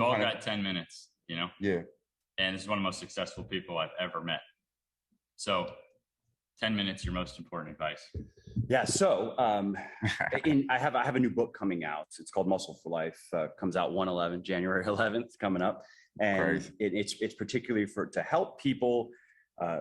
all got 10 minutes, Yeah. and this is one of the most successful people I've ever met. So 10 minutes, your most important advice. Yeah. So I have a new book coming out. It's called Muscle for Life. Comes out January 11th, coming up. And it's particularly to help people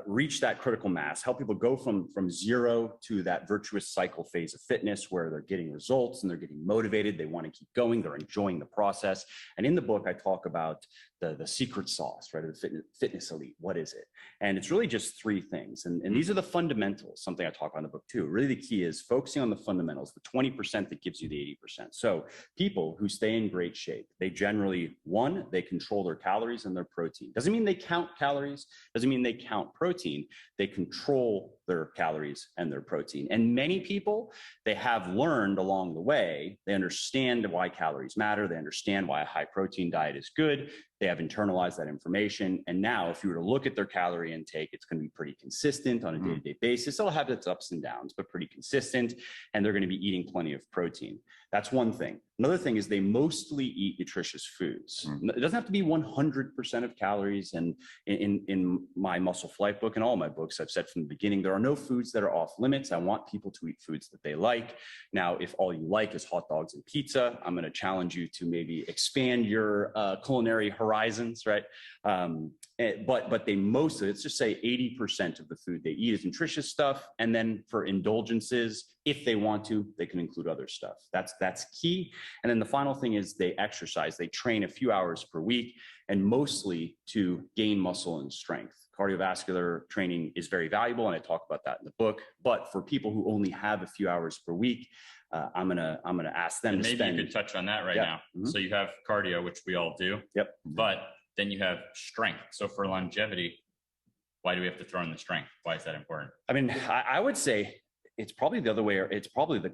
reach that critical mass, help people go from zero to that virtuous cycle phase of fitness where they're getting results and they're getting motivated. They want to keep going. They're enjoying the process. And in the book, I talk about the secret sauce, right? Of the fitness elite. What is it? And it's really just three things. And these are the fundamentals, something I talk about in the book too. Really the key is focusing on the fundamentals, the 20% that gives you the 80%. So people who stay in great shape, they generally, one, they control their calories and their protein. Doesn't mean they count calories, doesn't mean they count protein. They control their calories and their protein. And many people, they have learned along the way, they understand why calories matter. They understand why a high protein diet is good. They have internalized that information. And now if you were to look at their calorie intake, it's going to be pretty consistent on a day-to-day basis. It'll have its ups and downs, but pretty consistent. And they're going to be eating plenty of protein. That's one thing. Another thing is they mostly eat nutritious foods. It doesn't have to be 100% of calories. And in my Muscle for Life book and all my books, I've said from the beginning, there are no foods that are off limits. I want people to eat foods that they like. Now, if all you like is hot dogs and pizza, I'm going to challenge you to maybe expand your culinary horizons, right? But they mostly, let's just say 80% of the food they eat is nutritious stuff. And then for indulgences, if they want to, they can include other stuff. That's key. And then the final thing is they exercise. They train a few hours per week and mostly to gain muscle and strength. Cardiovascular training is very valuable, and I talk about that in the book. But for people who only have a few hours per week, I'm gonna ask them and to maybe spend. You could touch on that right now. So you have cardio, which we all do. Yep. But then you have strength. So for longevity, why do we have to throw in the strength? Why is that important? I mean, I would say it's probably the other way. It's probably the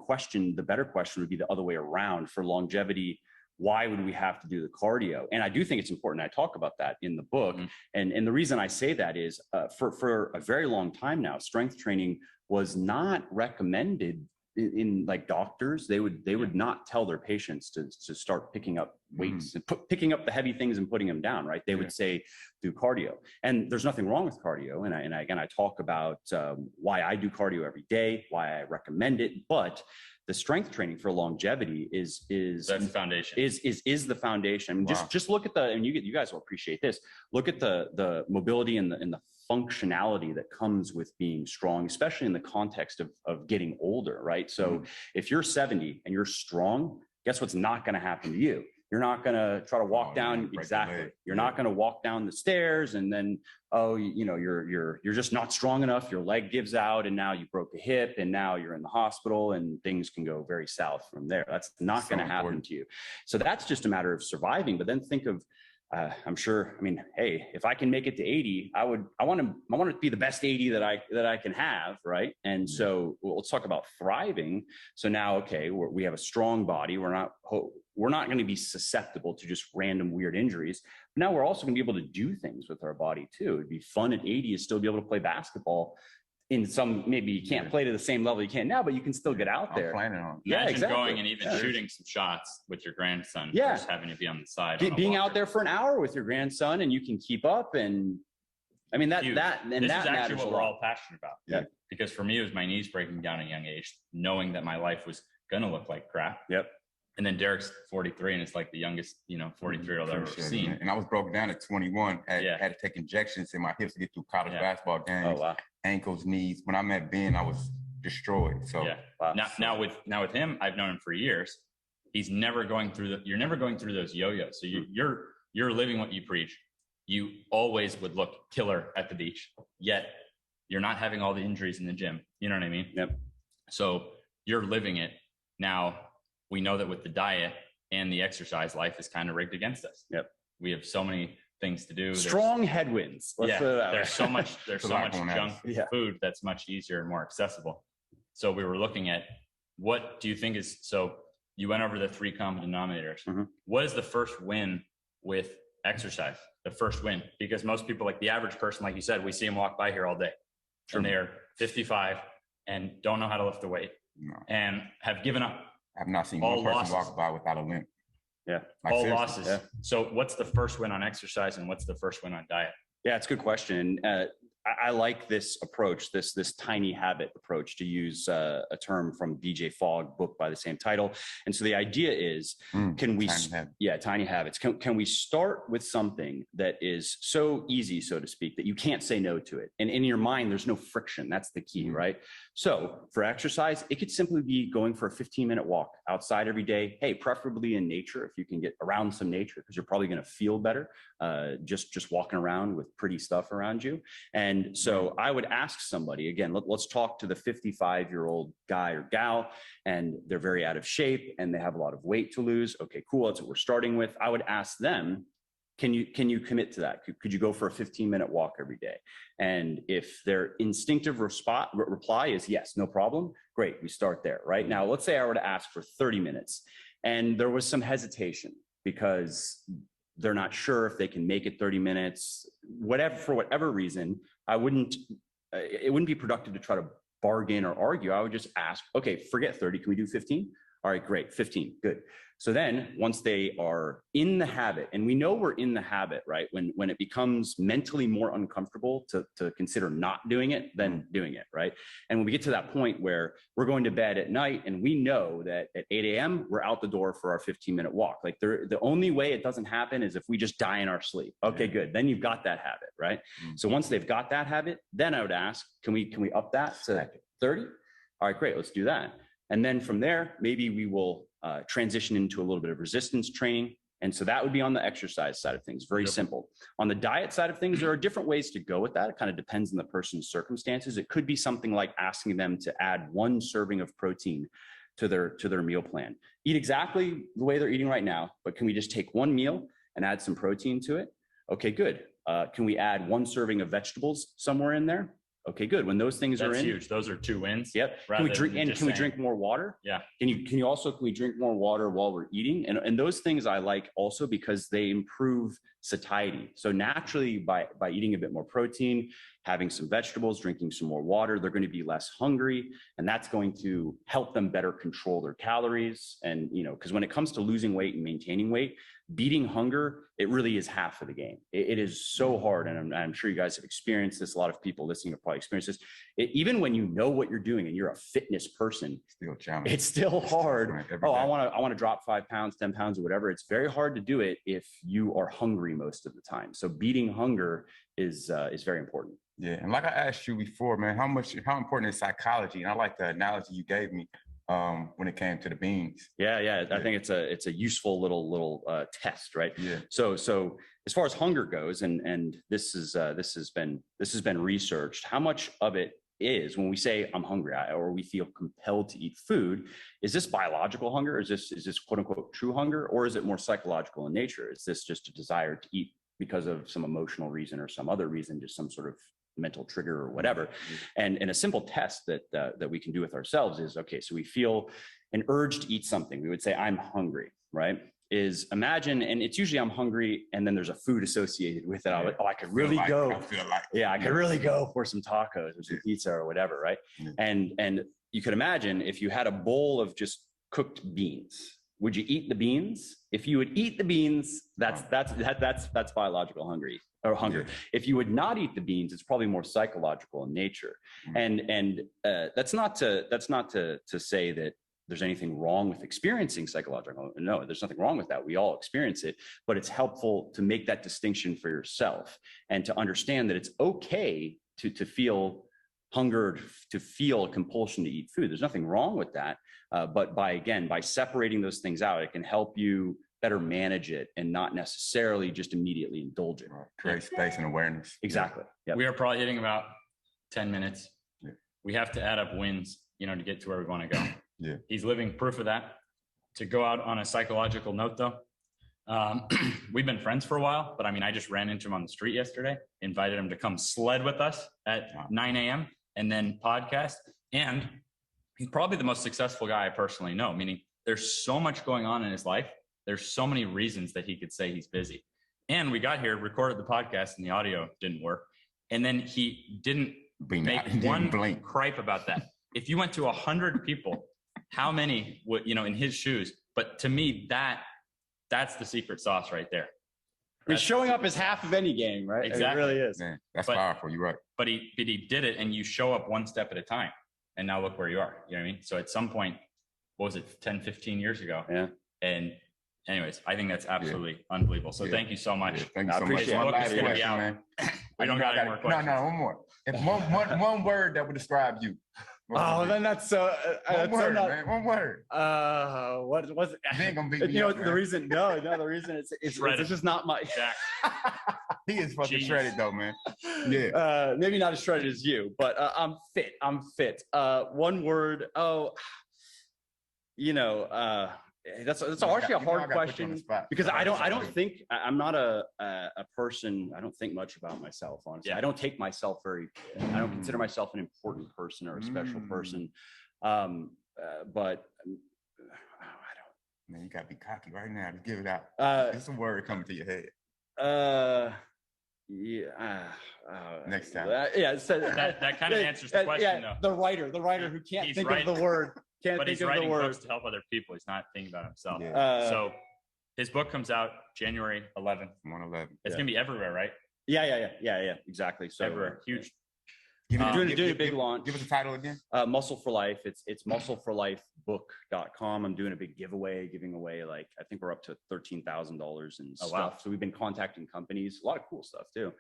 better question would be the other way around. For longevity, why would we have to do the cardio? And I do think it's important. I talk about that in the book. And the reason I say that is for a very long time now, strength training was not recommended in like doctors. They would not tell their patients to start picking up weights and picking up the heavy things and putting them down, right? They would say do cardio, and there's nothing wrong with cardio. And again, I talk about why I do cardio every day, why I recommend it. But the strength training for longevity is that's the foundation. Is the foundation. I mean, just look at and you guys will appreciate this. Look at the mobility and the functionality that comes with being strong, especially in the context of getting older, right? So if you're 70 and you're strong, guess what's not going to happen to you? You're not going to try to walk down. Exactly. You're not going to walk down the stairs and then, you're just not strong enough. Your leg gives out and now you broke a hip and now you're in the hospital and things can go very south from there. That's not going to happen to you. So that's just a matter of surviving. But then think of, I'm sure, I mean, hey, if I can make it to 80, I want to be the best 80 that I can have. Right. And so let's talk about thriving. So now, okay, we have a strong body. We're not going to be susceptible to just random weird injuries. But now we're also going to be able to do things with our body too. It'd be fun at 80 to still be able to play basketball. In some, maybe you can't play to the same level you can now, but you can still get out there. Planning on. Imagine going and even shooting some shots with your grandson. Just having to be on the side. Being out there for an hour with your grandson and you can keep up. And I mean, this is actually what we're all passionate about. Yeah. Because for me, it was my knees breaking down at a young age, knowing that my life was going to look like crap. Yep. And then Derek's 43 and it's like the youngest, 43-year-old I've ever seen. And I was broken down at 21. Had to take injections in my hips to get through college basketball games. Oh, wow. Ankles, knees. When I met Ben, I was destroyed. So now with him, I've known him for years. He's never going through you're never going through those yo-yos. So you're living what you preach. You always would look killer at the beach, yet you're not having all the injuries in the gym. You know what I mean? Yep. So you're living it. Now we know that with the diet and the exercise, life is kind of rigged against us. Yep. We have so many things to do. Strong headwinds. There's so much junk food that's much easier and more accessible. So we were looking at what do you think is, so you went over the three common denominators. What is the first win with exercise? The first win, because most people, like the average person, like you said, we see them walk by here all day and they're 55 and don't know how to lift a weight and have given up. I've not seen one person walk by without a limp. Yeah. All losses. Yeah. So what's the first win on exercise and what's the first win on diet? Yeah, it's a good question. I like this approach, this tiny habit approach, to use a term from DJ Fogg, book by the same title. And so the idea is, tiny habits. Can we start with something that is so easy, so to speak, that you can't say no to it? And in your mind, there's no friction. That's the key, right? So for exercise, it could simply be going for a 15-minute walk outside every day. Hey, preferably in nature, if you can get around some nature, because you're probably going to feel better just walking around with pretty stuff around you. And so I would ask somebody, again, let's talk to the 55-year-old guy or gal, and they're very out of shape and they have a lot of weight to lose. Okay, cool. That's what we're starting with. I would ask them, can you commit to that? Could you go for a 15-minute walk every day? And if their instinctive reply is yes, no problem, great, we start there, right? Now, let's say I were to ask for 30 minutes and there was some hesitation because they're not sure if they can make it 30 minutes, for whatever reason. It wouldn't be productive to try to bargain or argue. I would just ask, okay, forget 30. Can we do 15? All right, great. 15. Good. So then once they are in the habit, and we know we're in the habit, right? When it becomes mentally more uncomfortable to consider not doing it than doing it, right? And when we get to that point where we're going to bed at night and we know that at 8 a.m. we're out the door for our 15-minute walk. Like the only way it doesn't happen is if we just die in our sleep. Okay, good. Then you've got that habit, right? So once they've got that habit, then I would ask, can we up that to 30? All right, great. Let's do that. And then from there, maybe we will transition into a little bit of resistance training. And so that would be on the exercise side of things. Very simple. On the diet side of things, there are different ways to go with that. It kind of depends on the person's circumstances. It could be something like asking them to add 1 serving of protein to their meal plan. Eat exactly the way they're eating right now, but can we just take 1 meal and add some protein to it? Okay, good. Can we add 1 serving of vegetables somewhere in there? Okay, good. When those things are in, that's huge. Those are 2 wins. Yep. Can we drink more water? Yeah. Can we drink more water while we're eating? And those things I like also because they improve satiety. So naturally, by eating a bit more protein, having some vegetables, drinking some more water, they're going to be less hungry, and that's going to help them better control their calories. And because when it comes to losing weight and maintaining weight, beating hunger, it really is half of the game. It is so hard, and I'm sure you guys have experienced this. A lot of people listening have probably experienced this. Even when you know what you're doing and you're a fitness person, it's still hard. I want to drop 5 pounds, 10 pounds, or whatever. It's very hard to do it if you are hungry most of the time. So beating hunger is very important. Yeah, and like I asked you before, man, how important is psychology? And I like the analogy you gave me when it came to the beans. Yeah. I think it's a useful little test, right? Yeah. So as far as hunger goes, and this has been researched, how much of it is when we say I'm hungry or we feel compelled to eat food, is this biological hunger? Is this quote unquote true hunger, or is it more psychological in nature? Is this just a desire to eat because of some emotional reason or some other reason, just some sort of mental trigger or whatever? And a simple test that we can do with ourselves is, okay, so we feel an urge to eat something. We would say, I'm hungry, right? Is imagine, and it's usually I'm hungry, and then there's a food associated with it. I'm like, I could really go. I could really go for some tacos or some pizza or whatever, right? And you could imagine if you had a bowl of just cooked beans. Would you eat the beans? If you would eat the beans, that's biological hunger. Yeah. If you would not eat the beans, it's probably more psychological in nature. And that's not to say that there's anything wrong with experiencing psychological. No, there's nothing wrong with that. We all experience it, but it's helpful to make that distinction for yourself and to understand that it's okay to feel hunger, to feel a compulsion to eat food. There's nothing wrong with that. But by separating those things out, it can help you better manage it and not necessarily just immediately indulge it. Right. Create space and awareness. Exactly. Yep. We are probably hitting about 10 minutes. Yeah. We have to add up wins, to get to where we want to go. Yeah. He's living proof of that. To go out on a psychological note, though, we've been friends for a while, but I just ran into him on the street yesterday, invited him to come sled with us at 9 a.m. and then podcast. And he's probably the most successful guy I personally know, meaning there's so much going on in his life. There's so many reasons that he could say he's busy. And we got here, recorded the podcast, and the audio didn't work. And then he didn't make one gripe about that. If you went to 100 people, how many would, in his shoes? But to me, that That's the secret sauce right there. And showing up is half of any game, right? Exactly. It really is. Man, that's powerful. You're right. But he did it, and you show up one step at a time. And now look where you are. You know what I mean? So at some point, what was it, 10, 15 years ago? Yeah. And anyways, I think that's absolutely unbelievable. So thank you so much. Yeah, thank you so much. This book is going to be out. Man. We don't got any more questions. No, one more. If one word that would describe you. Then that's one word, man. One word. What was it? Ain't gonna beat me You know up, the reason? No, the reason it's just not my. He is fucking shredded though, man. Yeah. Maybe not as shredded as you, but I'm fit. One word. That's actually a hard question because I don't think I'm not a person. I don't think much about myself, honestly. Yeah. I don't take myself I don't consider myself an important person or a special person. But I don't. Man, you gotta be cocky right now. Just give it out. It's a word coming to your head. Next time. That kind of answers the question, though. The writer who can't think of the word. But he's writing books to help other people. He's not thinking about himself. Yeah. So his book comes out January 11th. 1/11. It's going to be everywhere, right? Yeah, exactly. So everywhere. Huge. Doing a big launch. Give us the title again. Muscle for Life. It's muscleforlifebook.com. I'm doing a big giving away I think we're up to $13,000 and stuff. Wow. So we've been contacting companies, a lot of cool stuff too,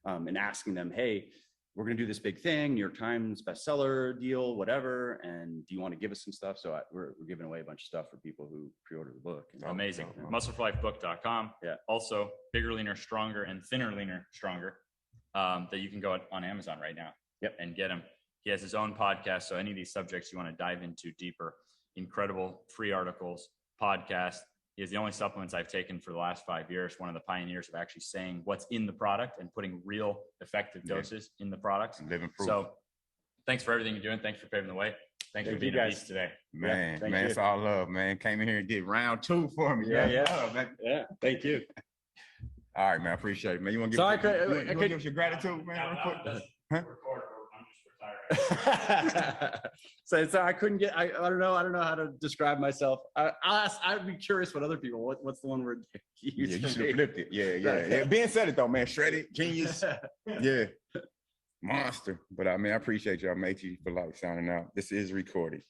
and asking them, hey, we're going to do this big thing, New York Times bestseller deal, whatever. And do you want to give us some stuff? So we're giving away a bunch of stuff for people who pre-order the book. Amazing. Muscleforlifebook.com. Yeah. Also, Bigger, Leaner, Stronger, and Thinner, Leaner, Stronger, that you can go on Amazon right now. Yep. And get him. He has his own podcast. So any of these subjects you want to dive into deeper, incredible free articles, podcast. He is the only supplements I've taken for the last 5 years. One of the pioneers of actually saying what's in the product and putting real effective doses in the products. Living proof. So thanks for everything you're doing. Thanks for paving the way. Thanks for being a beast today. Man, it's all love, man. Came in here and did round 2 for me. Yeah. Love, man. Yeah. Thank you. All right, man. I appreciate it, man. You want to give us your gratitude, man? Real quick? Huh? So I couldn't get. I don't know how to describe myself. I'd be curious what other people. What's the one word you use? Yeah, you should have flipped it. Yeah. Ben said it though, man. Shredded, genius. Yeah, monster. But I appreciate y'all. Make you for life signing out. This is recorded.